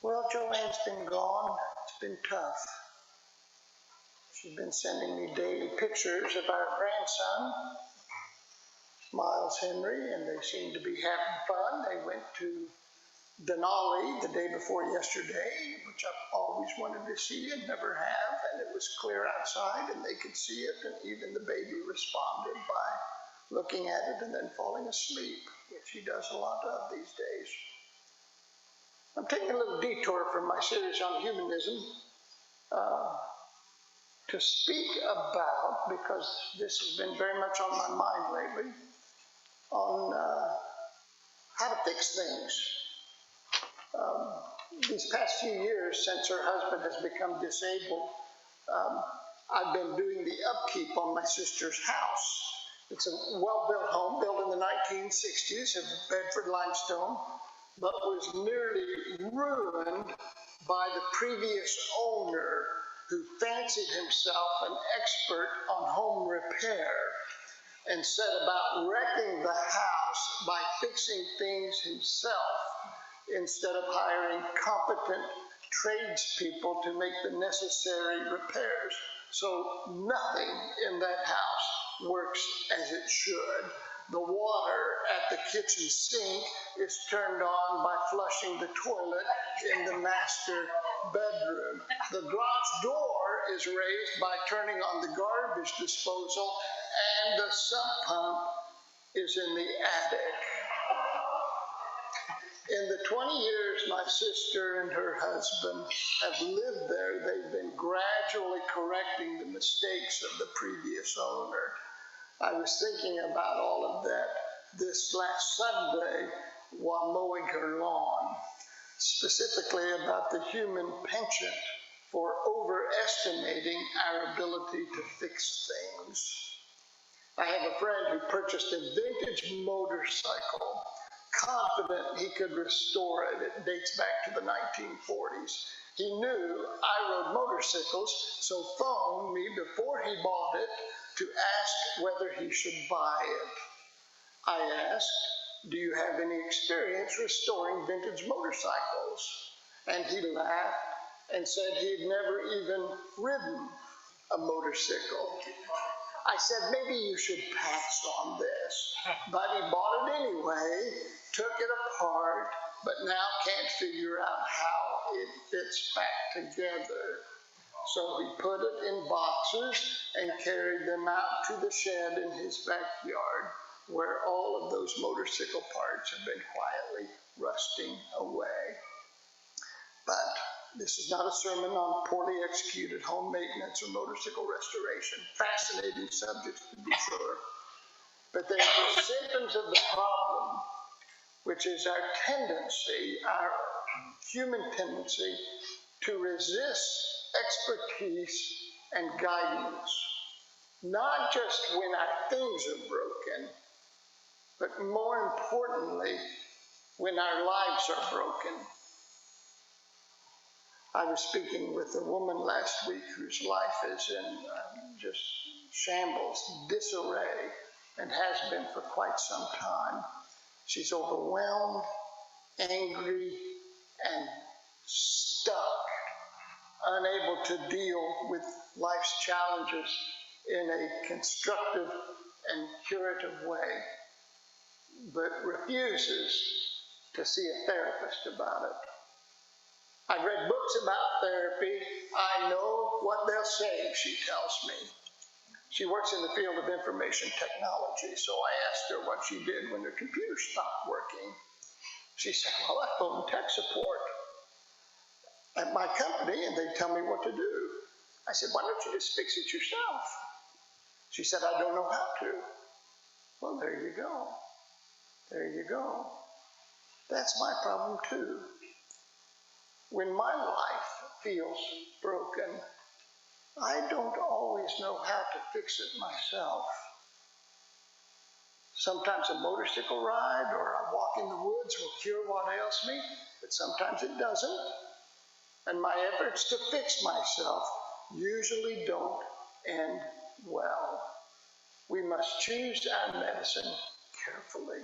Well, Joanne's been gone. It's been tough. She's been sending me daily pictures of our grandson, Miles Henry, and they seem to be having fun. They went to Denali the day before yesterday, which I've always wanted to see and never have, and it was clear outside and they could see it, and even the baby responded by looking at it and then falling asleep, which he does a lot of these days. I'm taking a little detour from my series on humanism to speak about, because this has been very much on my mind lately, on how to fix things. These past few years, since her husband has become disabled, I've been doing the upkeep on my sister's house. It's a well-built home, built in the 1960s of Bedford limestone, but was nearly ruined by the previous owner, who fancied himself an expert on home repair and set about wrecking the house by fixing things himself instead of hiring competent tradespeople to make the necessary repairs. So nothing in that house works as it should. The water at the kitchen sink is turned on by flushing the toilet in the master bedroom. The garage door is raised by turning on the garbage disposal, and the sump pump is in the attic. In the 20 years my sister and her husband have lived there, they've been gradually correcting the mistakes of the previous owner. I was thinking about all of that this last Sunday while mowing her lawn, specifically about the human penchant for overestimating our ability to fix things. I have a friend who purchased a vintage motorcycle, confident he could restore it. It dates back to the 1940s. He knew I rode motorcycles, so phoned me before he bought it to ask whether he should buy it. I asked, "Do you have any experience restoring vintage motorcycles?" And he laughed and said he'd never even ridden a motorcycle. I said, maybe you should pass on this. But he bought it anyway, took it apart, but now can't figure out how it fits back together. So he put it in boxes and carried them out to the shed in his backyard, where all of those motorcycle parts have been quietly rusting away. But this is not a sermon on poorly executed home maintenance or motorcycle restoration. Fascinating subjects, to be sure. But they're the symptoms of the problem, which is our tendency, our human tendency to resist expertise and guidance. Not just when our things are broken, but more importantly, when our lives are broken. I was speaking with a woman last week whose life is in just shambles, disarray, and has been for quite some time. She's overwhelmed, angry, and stuck, unable to deal with life's challenges in a constructive and curative way, but refuses to see a therapist about it. I've read books about therapy. I know what they'll say, she tells me. She works in the field of information technology, so I asked her what she did when her computer stopped working. She said, well, I phoned tech support at my company, and they tell me what to do. I said, why don't you just fix it yourself? She said, I don't know how to. Well, there you go. There you go. That's my problem, too. When my life feels broken, I don't always know how to fix it myself. Sometimes a motorcycle ride or a walk in the woods will cure what ails me, but sometimes it doesn't. And my efforts to fix myself usually don't end well. We must choose our medicine carefully.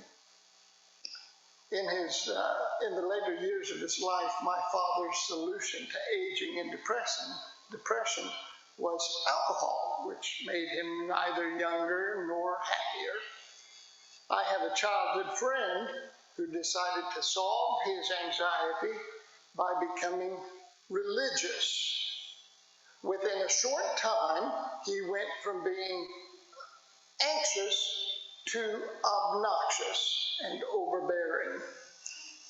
In the later years of his life, my father's solution to aging and depression was alcohol, which made him neither younger nor happier. I have a childhood friend who decided to solve his anxiety by becoming religious. Within a short time, he went from being anxious to obnoxious and overbearing.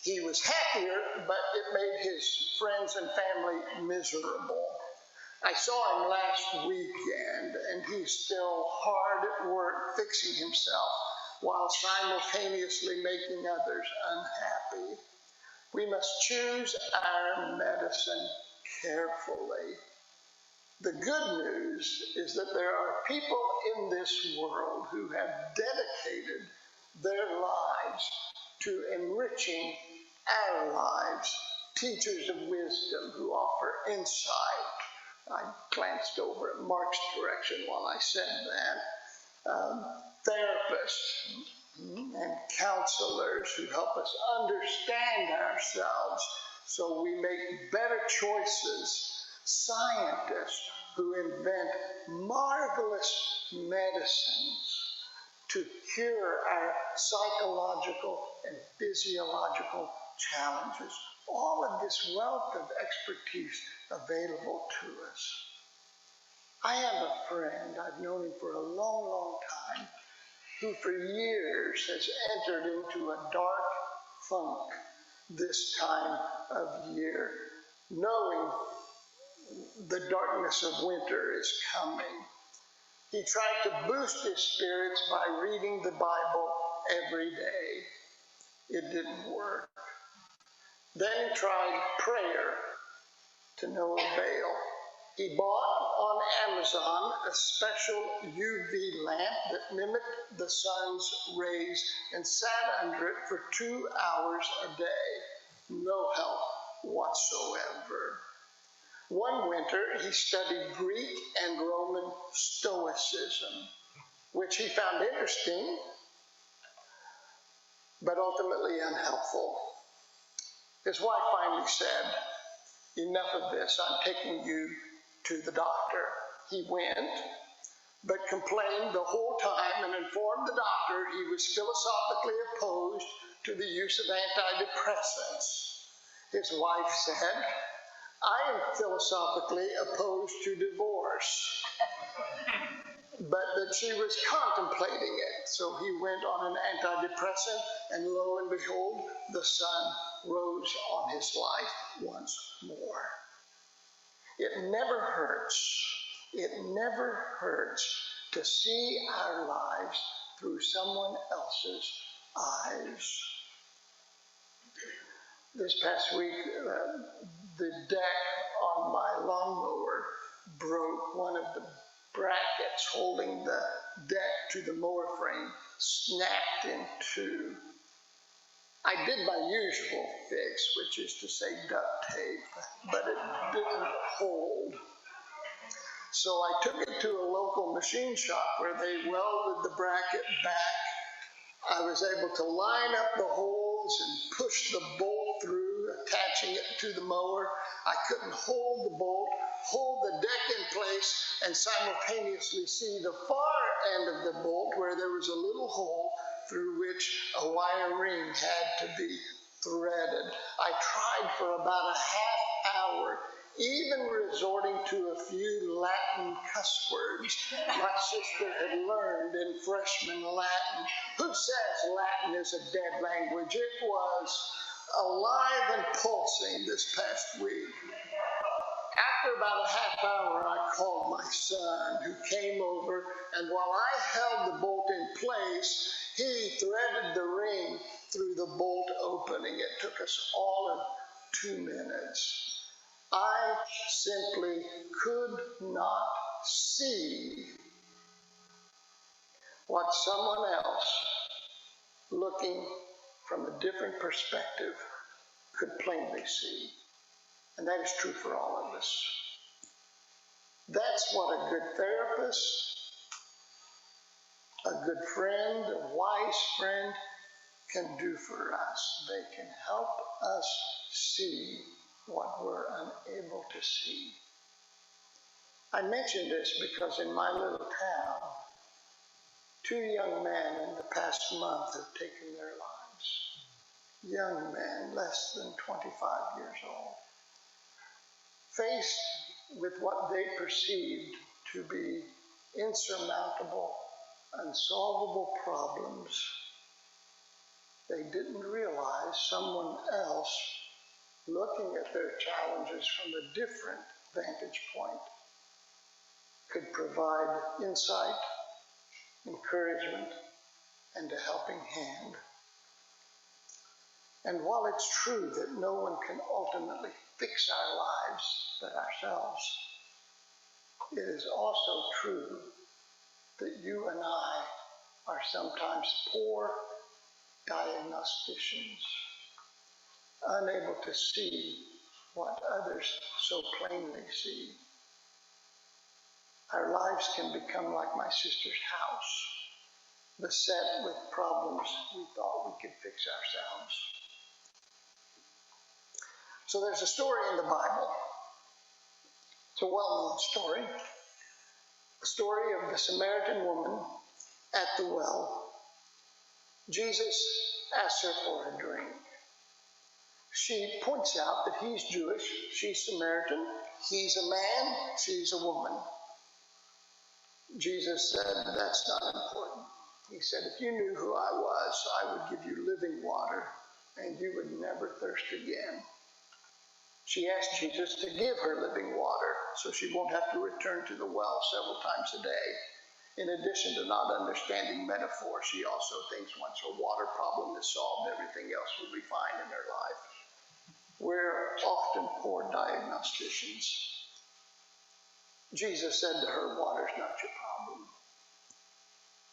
He was happier, but it made his friends and family miserable. I saw him last weekend, and he's still hard at work fixing himself while simultaneously making others unhappy. We must choose our medicine carefully. The good news is that there are people in this world who have dedicated their lives to enriching our lives, teachers of wisdom who offer insight. I glanced over at Mark's direction while I said that. Therapists and counselors who help us understand ourselves so we make better choices. Scientists who invent marvelous medicines to cure our psychological and physiological challenges. All of this wealth of expertise available to us. I have a friend, I've known him for a long, long time, who for years has entered into a dark funk this time of year, knowing the darkness of winter is coming. He tried to boost his spirits by reading the Bible every day. It didn't work. Then he tried prayer to no avail. He bought on Amazon a special UV lamp that mimicked the sun's rays and sat under it for 2 hours a day. No help whatsoever. One winter, he studied Greek and Roman Stoicism, which he found interesting, but ultimately unhelpful. His wife finally said, "Enough of this, I'm taking you to the doctor." He went, but complained the whole time and informed the doctor he was philosophically opposed to the use of antidepressants. His wife said, "I am philosophically opposed to divorce," but that she was contemplating it. So he went on an antidepressant, and lo and behold, the sun rose on his life once more. It never hurts to see our lives through someone else's eyes. This past week, the deck on my lawnmower broke. One of the brackets holding the deck to the mower frame snapped in two. I did my usual fix, which is to say duct tape, but it didn't hold. So I took it to a local machine shop where they welded the bracket back. I was able to line up the holes and push the bolt through, attaching it to the mower. I couldn't hold the bolt, hold the deck in place, and simultaneously see the far end of the bolt where there was a little hole through which a wire ring had to be threaded. I tried for about a half hour, even resorting to a few Latin cuss words my sister had learned in freshman Latin. Who says Latin is a dead language? It was alive and pulsing this past week. After about a half hour, I called my son, who came over, and while I held the bolt in place, he threaded the ring through the bolt opening. It took us all of 2 minutes. I simply could not see what someone else, looking from a different perspective, could plainly see. And that is true for all of us. That's what a good therapist, a good friend, a wise friend can do for us. They can help us see what we're unable to see. I mention this because in my little town, 2 young men in the past month have taken their lives. Young men, less than 25 years old, faced with what they perceived to be insurmountable, unsolvable problems. They didn't realize someone else, looking at their challenges from a different vantage point, could provide insight, encouragement, and a helping hand. And while it's true that no one can ultimately fix our lives but ourselves, it is also true that you and I are sometimes poor diagnosticians, unable to see what others so plainly see. Our lives can become like my sister's house, beset with problems we thought we could fix ourselves. So there's a story in the Bible. It's a well-known story. The story of the Samaritan woman at the well. Jesus asks her for a drink. She points out that he's Jewish, she's Samaritan, he's a man, she's a woman. Jesus said, that's not important. He said, if you knew who I was, I would give you living water, and you would never thirst again. She asked Jesus to give her living water so she won't have to return to the well several times a day. In addition to not understanding metaphor, she also thinks once her water problem is solved, everything else will be fine in her life. We're often poor diagnosticians. Jesus said to her, water's not your problem.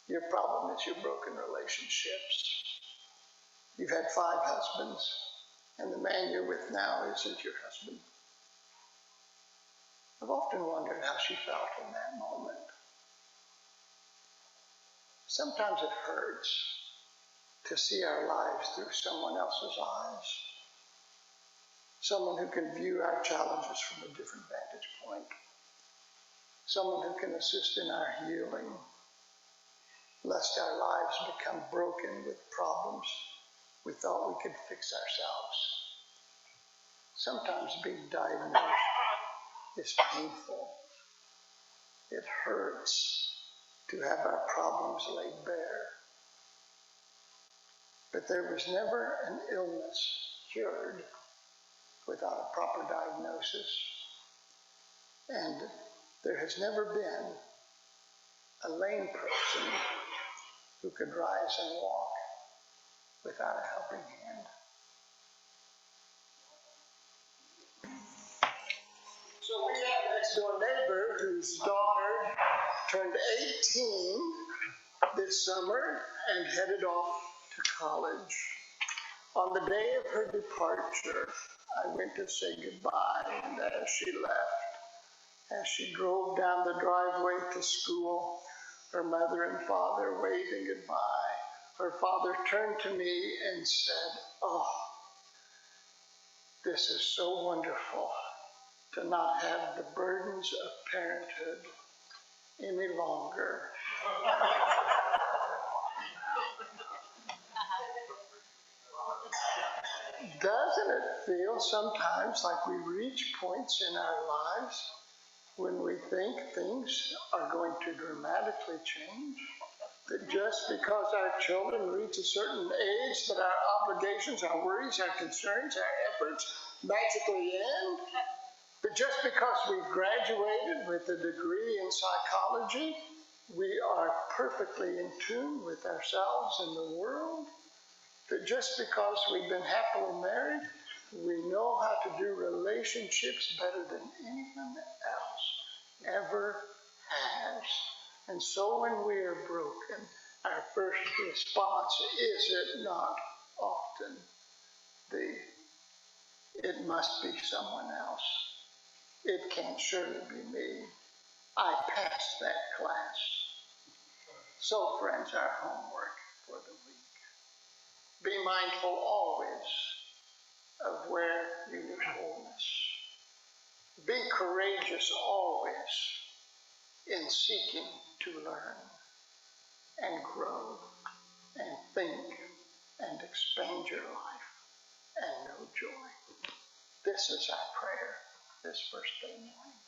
Your problem is your broken relationships. You've had 5 husbands, and the man you're with now isn't your husband. I've often wondered how she felt in that moment. Sometimes it hurts to see our lives through someone else's eyes. Someone who can view our challenges from a different vantage point. Someone who can assist in our healing, lest our lives become broken with problems we thought we could fix ourselves. Sometimes being diagnosed is painful. It hurts to have our problems laid bare. But there was never an illness cured without a proper diagnosis. And there has never been a lame person who could rise and walk without a helping hand. So we have a next door neighbor whose daughter turned 18 this summer and headed off to college. On the day of her departure, I went to say goodbye, and as she left, as she drove down the driveway to school, her mother and father waving goodbye, her father turned to me and said, "Oh, this is so wonderful to not have the burdens of parenthood any longer." Doesn't it feel sometimes like we reach points in our lives when we think things are going to dramatically change? That just because our children reach a certain age, that our obligations, our worries, our concerns, our efforts magically end? But just because we've graduated with a degree in psychology, we are perfectly in tune with ourselves and the world? That just because we've been happily married, we know how to do relationships better than anyone else ever has? And so when we are broken, our first response is it not often it must be someone else. It can't surely be me. I passed that class. So friends, our homework for the week. Be mindful always of where you knew wholeness. Be courageous always in seeking to learn and grow and think and expand your life and know joy. This is our prayer this first day morning.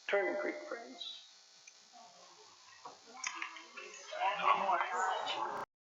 Turning Creek friends.